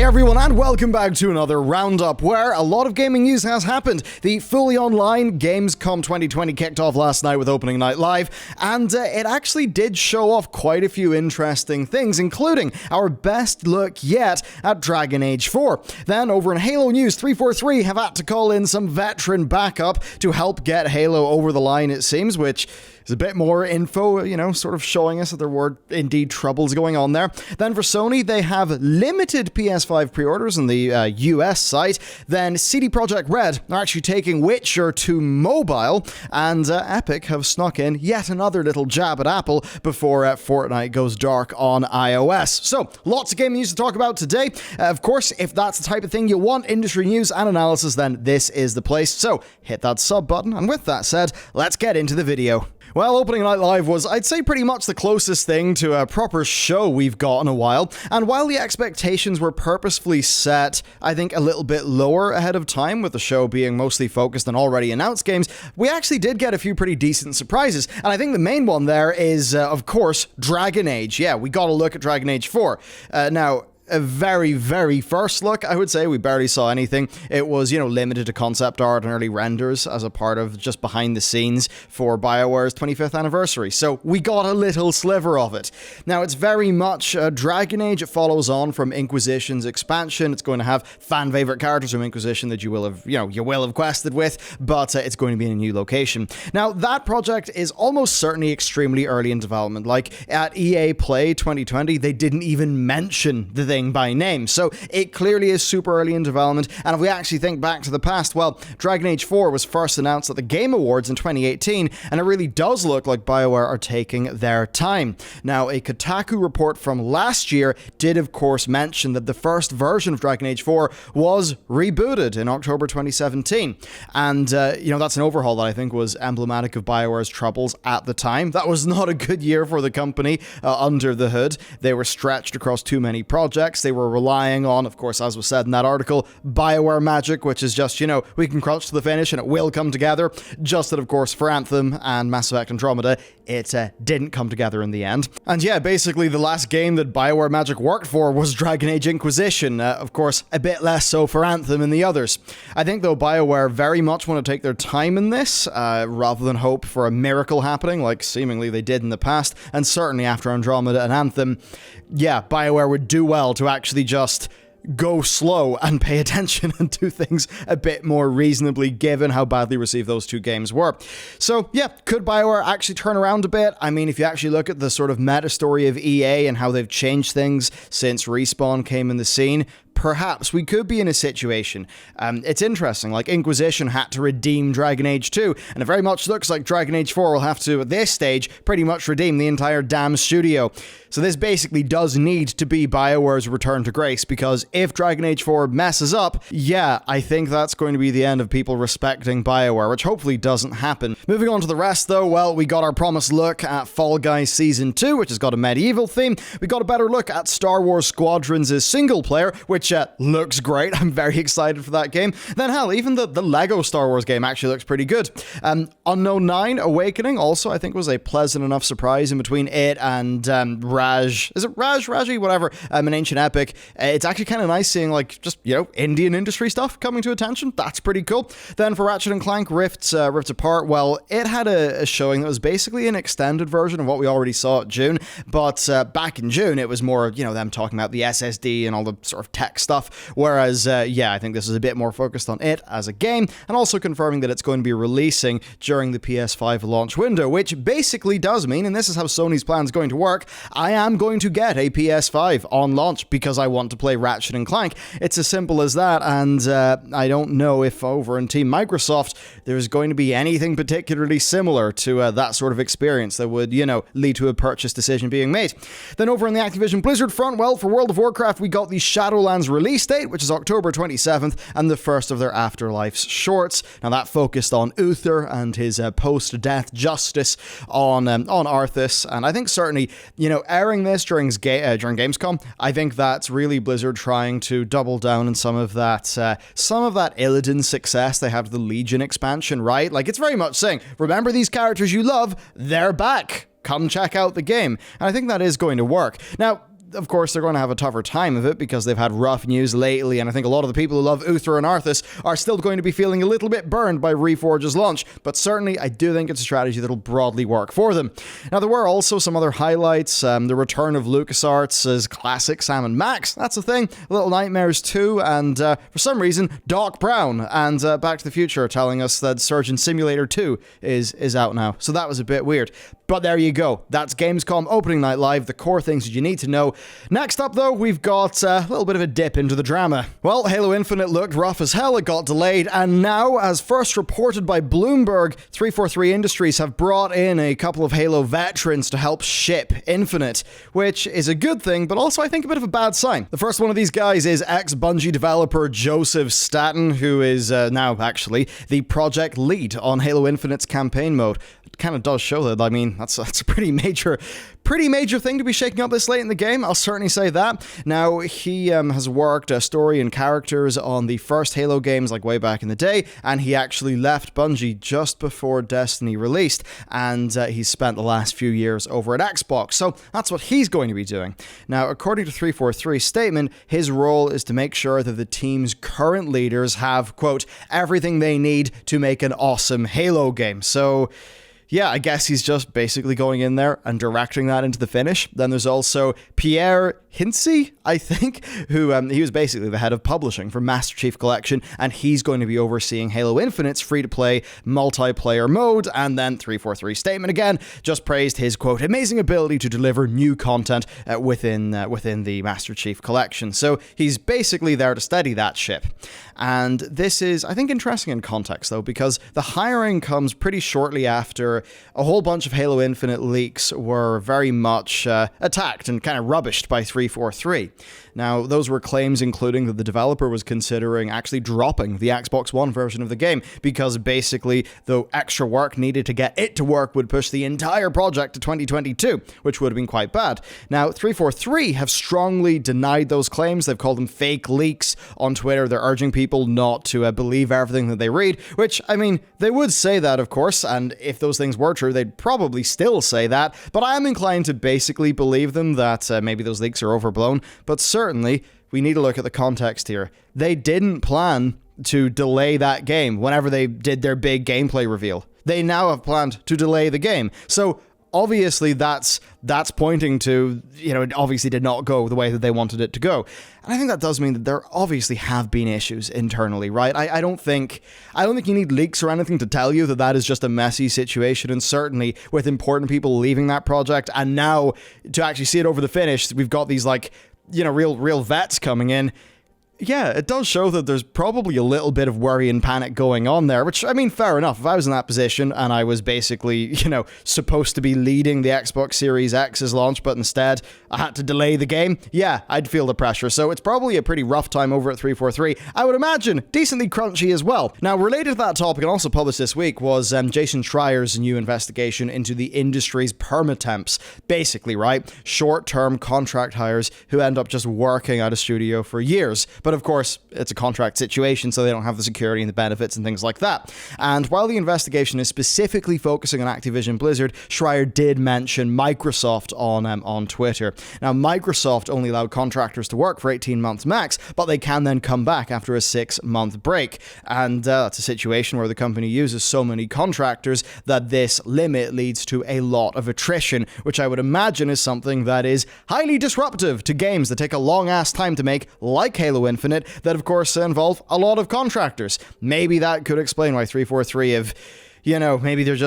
everyone, and welcome back to another roundup where a lot of gaming news has happened. The fully online Gamescom 2020 kicked off last night with opening night live, and it actually did show off quite a few interesting things, including our best look yet at Dragon Age 4. Then over in Halo news, 343 have had to call in some veteran backup to help get Halo over the line, it seems, which is a bit more info, sort of showing us that there were indeed troubles going on there. Then for Sony, they have limited PS5 pre-orders on the US site. Then CD Projekt Red are actually taking Witcher to mobile, and Epic have snuck in yet another little jab at Apple before Fortnite goes dark on iOS. So, lots of gaming news to talk about today. Of course, if that's the type of thing you want, industry news and analysis, then this is the place. So, hit that sub button, and with that said, let's get into the video. Well, opening night live was, I'd say, pretty much the closest thing to a proper show we've got in a while, and while the expectations were purposefully set, I think, a little bit lower ahead of time, with the show being mostly focused on already announced games, we actually did get a few pretty decent surprises, and I think the main one there is, of course, Dragon Age. Yeah, we got a look at Dragon Age 4. Now, a very, very first look, I would say. We barely saw anything. It was, limited to concept art and early renders as a part of just behind the scenes for Bioware's 25th anniversary. So we got a little sliver of it. Now, it's very much Dragon Age. It follows on from Inquisition's expansion. It's going to have fan favorite characters from Inquisition that you will have quested with, but it's going to be in a new location. Now, that project is almost certainly extremely early in development. Like at EA Play 2020, they didn't even mention the thing by name, so it clearly is super early in development. And if we actually think back to the past, well, Dragon Age 4 was first announced at the Game Awards in 2018, and it really does look like Bioware are taking their time. Now, a Kotaku report from last year did of course mention that the first version of Dragon Age 4 was rebooted in October 2017, and that's an overhaul that I think was emblematic of Bioware's troubles at the time. That was not a good year for the company under the hood. They were stretched across too many projects. They were relying on, of course, as was said in that article, Bioware magic, which is just, we can crunch to the finish and it will come together. Just that, of course, for Anthem and Mass Effect Andromeda, it didn't come together in the end. And yeah, basically the last game that Bioware magic worked for was Dragon Age Inquisition. Of course, a bit less so for Anthem and the others. I think, though, Bioware very much want to take their time in this, rather than hope for a miracle happening, like seemingly they did in the past, and certainly after Andromeda and Anthem. Yeah, Bioware would do well to actually just go slow and pay attention and do things a bit more reasonably, given how badly received those two games were. So yeah, could Bioware actually turn around a bit? I mean, if you actually look at the sort of meta story of EA and how they've changed things since Respawn came in the scene, perhaps we could be in a situation. It's interesting, like Inquisition had to redeem Dragon Age 2, and it very much looks like Dragon Age 4 will have to, at this stage, pretty much redeem the entire damn studio. So this basically does need to be Bioware's return to grace, because if Dragon Age 4 messes up, yeah, I think that's going to be the end of people respecting Bioware, which hopefully doesn't happen. Moving on to the rest, though, well, we got our promised look at Fall Guys Season 2, which has got a medieval theme. We got a better look at Star Wars Squadrons' single player, which looks great. I'm very excited for that game. Then hell, even the Lego Star Wars game actually looks pretty good. Unknown 9 Awakening also, I think, was a pleasant enough surprise in between it and Raj. Is it Raji? Whatever. An Ancient Epic. It's actually kind of nice seeing, like, just, Indian industry stuff coming to attention. That's pretty cool. Then for Ratchet & Clank Rifts Apart, well, it had a showing that was basically an extended version of what we already saw at June, but back in June, it was more, them talking about the SSD and all the sort of tech stuff, whereas, I think this is a bit more focused on it as a game, and also confirming that it's going to be releasing during the PS5 launch window, which basically does mean, and this is how Sony's plan is going to work, I am going to get a PS5 on launch because I want to play Ratchet & Clank. It's as simple as that, and I don't know if over in Team Microsoft there's going to be anything particularly similar to that sort of experience that would, lead to a purchase decision being made. Then over on the Activision Blizzard front, well, for World of Warcraft, we got the Shadowlands release date, which is October 27th, and the first of their Afterlife's shorts. Now, that focused on Uther and his post-death justice on Arthas, and I think certainly, airing this during Gamescom, I think that's really Blizzard trying to double down on some of that Illidan success they have with the Legion expansion, right? Like, it's very much saying, remember these characters you love, they're back. Come check out the game. And I think that is going to work. Now, of course, they're going to have a tougher time of it because they've had rough news lately, and I think a lot of the people who love Uther and Arthas are still going to be feeling a little bit burned by Reforge's launch, but certainly I do think it's a strategy that'll broadly work for them. Now, there were also some other highlights. The return of LucasArts' classic Sam and Max, that's a thing. Little Nightmares 2, and for some reason, Doc Brown, and Back to the Future telling us that Surgeon Simulator 2 is out now. So that was a bit weird. But there you go. That's Gamescom Opening Night Live, the core things that you need to know. Next up, though, we've got a little bit of a dip into the drama. Well, Halo Infinite looked rough as hell. It got delayed, and now, as first reported by Bloomberg, 343 Industries have brought in a couple of Halo veterans to help ship Infinite, which is a good thing, but also I think a bit of a bad sign. The first one of these guys is ex-Bungie developer Joseph Staten, who is now actually the project lead on Halo Infinite's campaign mode. It kind of does show that. I mean, that's a pretty major thing to be shaking up this late in the game, I'll certainly say that. Now, he has worked story and characters on the first Halo games, like way back in the day, and he actually left Bungie just before Destiny released, and he's spent the last few years over at Xbox, so that's what he's going to be doing. Now, according to 343's statement, his role is to make sure that the team's current leaders have, quote, everything they need to make an awesome Halo game. So, yeah, I guess he's just basically going in there and directing that into the finish. Then there's also Pierre Hincy, I think, who he was basically the head of publishing for Master Chief Collection, and he's going to be overseeing Halo Infinite's free-to-play multiplayer mode. And then 343 statement again just praised his, quote, amazing ability to deliver new content within the Master Chief Collection. So he's basically there to steady that ship. And this is, I think, interesting in context, though, because the hiring comes pretty shortly after a whole bunch of Halo Infinite leaks were very much attacked and kind of rubbished by 343. Now, those were claims including that the developer was considering actually dropping the Xbox One version of the game because basically the extra work needed to get it to work would push the entire project to 2022, which would have been quite bad. Now, 343 have strongly denied those claims. They've called them fake leaks on Twitter. They're urging people not to believe everything that they read, which, I mean, they would say that, of course, and if those things were true, they'd probably still say that, but I am inclined to basically believe them that maybe those leaks are overblown, but certainly we need to look at the context here. They didn't plan to delay that game whenever they did their big gameplay reveal. They now have planned to delay the game. So obviously that's pointing to, it obviously did not go the way that they wanted it to go. And I think that does mean that there obviously have been issues internally, right? I don't think you need leaks or anything to tell you that is just a messy situation, and certainly with important people leaving that project, and now to actually see it over the finish, we've got these real vets coming in. Yeah, it does show that there's probably a little bit of worry and panic going on there, which, I mean, fair enough. If I was in that position and I was basically, supposed to be leading the Xbox Series X's launch, but instead I had to delay the game, yeah, I'd feel the pressure. So it's probably a pretty rough time over at 343. I would imagine decently crunchy as well. Now, related to that topic and also published this week was Jason Schreier's new investigation into the industry's permatemps. Basically, right, short-term contract hires who end up just working at a studio for years. But of course, it's a contract situation, so they don't have the security and the benefits and things like that. And while the investigation is specifically focusing on Activision Blizzard, Schreier did mention Microsoft on Twitter. Now, Microsoft only allowed contractors to work for 18 months max, but they can then come back after a 6-month break. And that's a situation where the company uses so many contractors that this limit leads to a lot of attrition, which I would imagine is something that is highly disruptive to games that take a long-ass time to make, like Halo Infinite, that of course involve a lot of contractors. Maybe that could explain why 343 have, maybe it's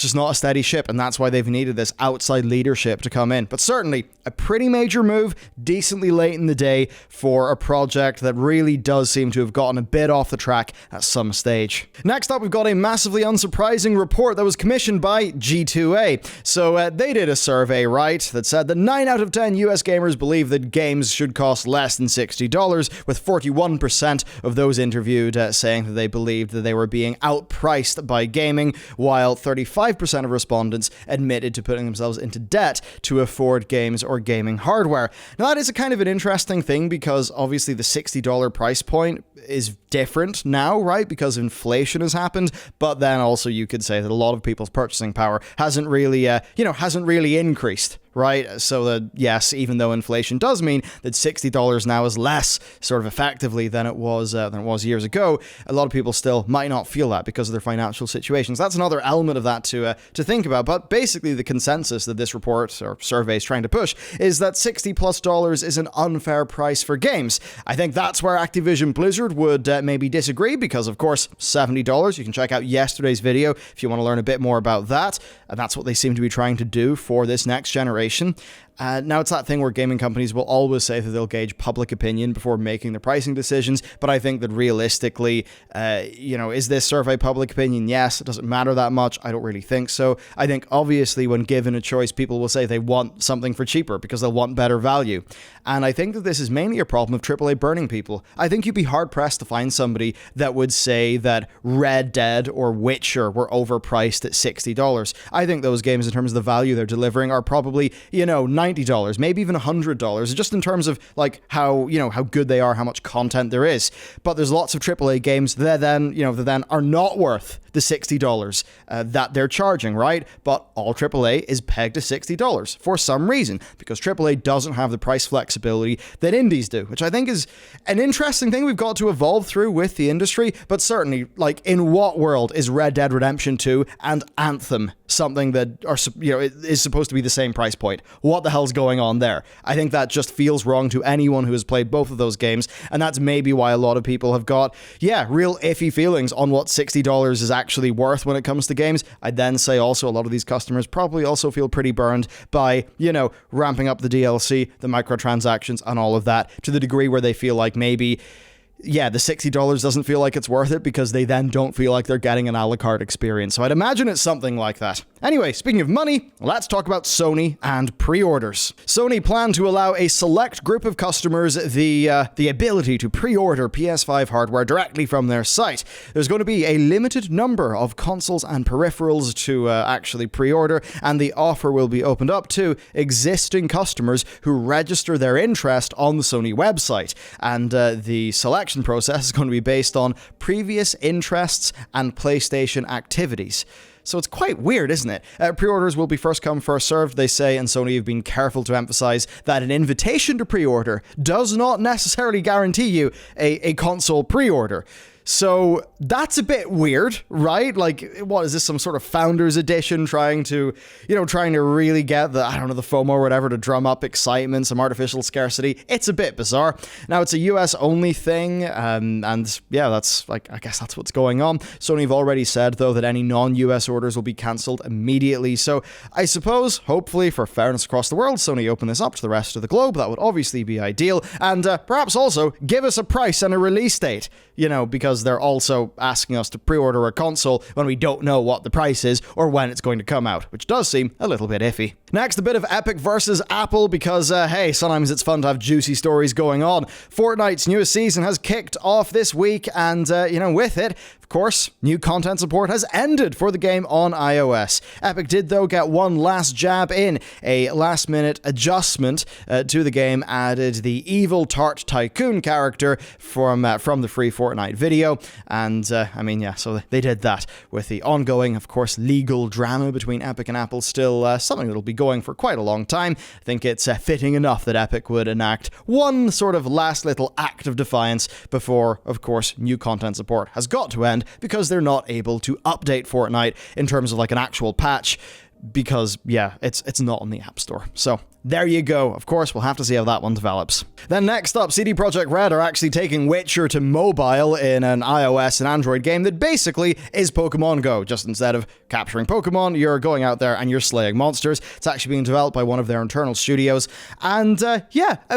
just not a steady ship, and that's why they've needed this outside leadership to come in. But certainly, a pretty major move, decently late in the day, for a project that really does seem to have gotten a bit off the track at some stage. Next up, we've got a massively unsurprising report that was commissioned by G2A. So they did a survey, right, that said that 9 out of 10 US gamers believe that games should cost less than $60, with 41% of those interviewed saying that they believed that they were being outpriced by gaming, while 35% of respondents admitted to putting themselves into debt to afford games or gaming hardware. Now, that is a kind of an interesting thing because obviously the $60 price point is different now, right? Because inflation has happened, but then also you could say that a lot of people's purchasing power hasn't really increased, right? So that, yes, even though inflation does mean that $60 now is less sort of effectively than it was years ago, a lot of people still might not feel that because of their financial situations. That's another element of that to think about. But basically, the consensus that this report or survey is trying to push is that $60+ is an unfair price for games. I think that's where Activision Blizzard would maybe disagree, because of course $70. You can check out yesterday's video if you want to learn a bit more about that, and that's what they seem to be trying to do for this next generation. Now, it's that thing where gaming companies will always say that they'll gauge public opinion before making their pricing decisions, but I think that realistically, is this survey public opinion? Yes. It doesn't matter that much. I don't really think so. I think, obviously, when given a choice, people will say they want something for cheaper because they'll want better value. And I think that this is mainly a problem of AAA burning people. I think you'd be hard-pressed to find somebody that would say that Red Dead or Witcher were overpriced at $60. I think those games, in terms of the value they're delivering, are probably, $90, maybe even $100, just in terms of like how good they are, how much content there is. But there's lots of AAA games that then are not worth the $60 that they're charging, right? But all AAA is pegged to $60 for some reason, because AAA doesn't have the price flexibility that indies do, which I think is an interesting thing we've got to evolve through with the industry. But certainly, like, in what world is Red Dead Redemption 2 and Anthem something that is supposed to be the same price point? What the hell's going on there? I think that just feels wrong to anyone who has played both of those games, and that's maybe why a lot of people have got, real iffy feelings on what $60 is actually worth when it comes to games. I'd then say also a lot of these customers probably also feel pretty burned by, ramping up the DLC, the microtransactions, and all of that, to the degree where they feel like maybe the $60 doesn't feel like it's worth it because they then don't feel like they're getting an a la carte experience. So I'd imagine it's something like that. Anyway, speaking of money, let's talk about Sony and pre-orders. Sony plan to allow a select group of customers the ability to pre-order PS5 hardware directly from their site. There's going to be a limited number of consoles and peripherals to actually pre-order, and the offer will be opened up to existing customers who register their interest on the Sony website. And the selection process is going to be based on previous interests and PlayStation activities. So it's quite weird, isn't it? Pre-orders will be first come, first served, they say, and Sony have been careful to emphasize that an invitation to pre-order does not necessarily guarantee you a console pre-order. So that's a bit weird, right? Like, what is this, some sort of Founders Edition trying to really get the FOMO or whatever to drum up excitement, some artificial scarcity? It's a bit bizarre. Now, it's a US only thing, that's I guess that's what's going on. Sony have already said, though, that any non-US orders will be cancelled immediately. So I suppose, hopefully, for fairness across the world, Sony open this up to the rest of the globe. That would obviously be ideal. And perhaps also give us a price and a release date, because they're also asking us to pre-order a console when we don't know what the price is or when it's going to come out, which does seem a little bit iffy. Next, a bit of Epic versus Apple, because, hey, sometimes it's fun to have juicy stories going on. Fortnite's newest season has kicked off this week, and, with it, of course, new content support has ended for the game on iOS. Epic did, though, get one last jab in. A last-minute adjustment to the game added the evil Tart Tycoon character from the free Fortnite video. And, so they did that. With the ongoing, of course, legal drama between Epic and Apple still something that'll be going for quite a long time. I think it's fitting enough that Epic would enact one sort of last little act of defiance before, of course, new content support has got to end, because they're not able to update Fortnite in terms of like an actual patch, because it's not on the App Store. So there you go. Of course, we'll have to see how that one develops. Then next up, CD Projekt Red are actually taking Witcher to mobile in an iOS and Android game that basically is Pokemon Go. Just instead of capturing Pokemon, you're going out there and you're slaying monsters. It's actually being developed by one of their internal studios. And a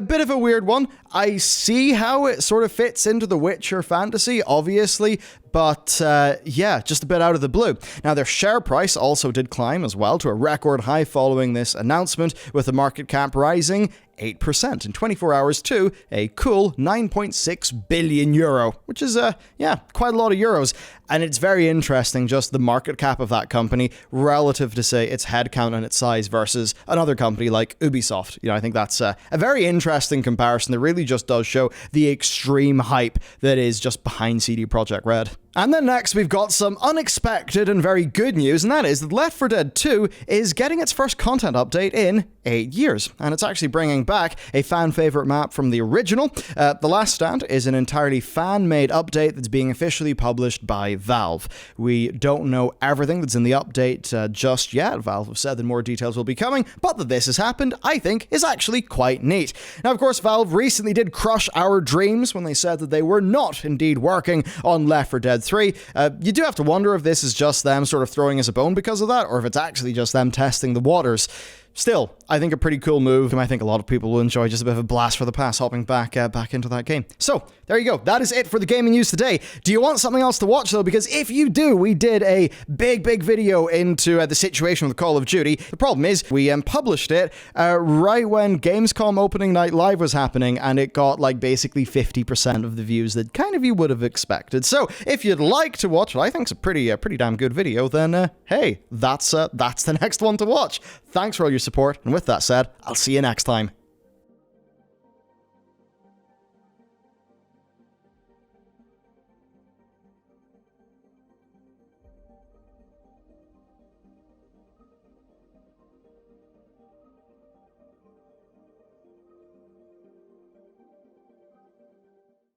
bit of a weird one. I see how it sort of fits into the Witcher fantasy, obviously, but just a bit out of the blue. Now, their share price also did climb as well to a record high following this announcement, with the market cap rising 8% in 24 hours to a cool 9.6 billion euro, which is, quite a lot of euros. And it's very interesting, just the market cap of that company relative to, say, its headcount and its size versus another company like Ubisoft. I think that's a very interesting comparison that really just does show the extreme hype that is just behind CD Projekt Red. And then next, we've got some unexpected and very good news, and that is that Left 4 Dead 2 is getting its first content update in 8 years. And it's actually bringing back a fan-favorite map from the original. The Last Stand is an entirely fan-made update that's being officially published by Valve. We don't know everything that's in the update just yet. Valve have said that more details will be coming, but that this has happened, I think, is actually quite neat. Now, of course, Valve recently did crush our dreams when they said that they were not indeed working on Left 4 Dead 3. You do have to wonder if this is just them sort of throwing us a bone because of that, or if it's actually just them testing the waters. Still, I think a pretty cool move, and I think a lot of people will enjoy just a bit of a blast for the past hopping back into that game. So, there you go. That is it for the gaming news today. Do you want something else to watch, though? Because if you do, we did a big video into the situation with Call of Duty. The problem is, we published it right when Gamescom opening night live was happening, and it got, like, basically 50% of the views that kind of you would have expected. So, if you'd like to watch what I think is a pretty damn good video, then, hey, that's the next one to watch. Thanks for all your support, and with that said, I'll see you next time.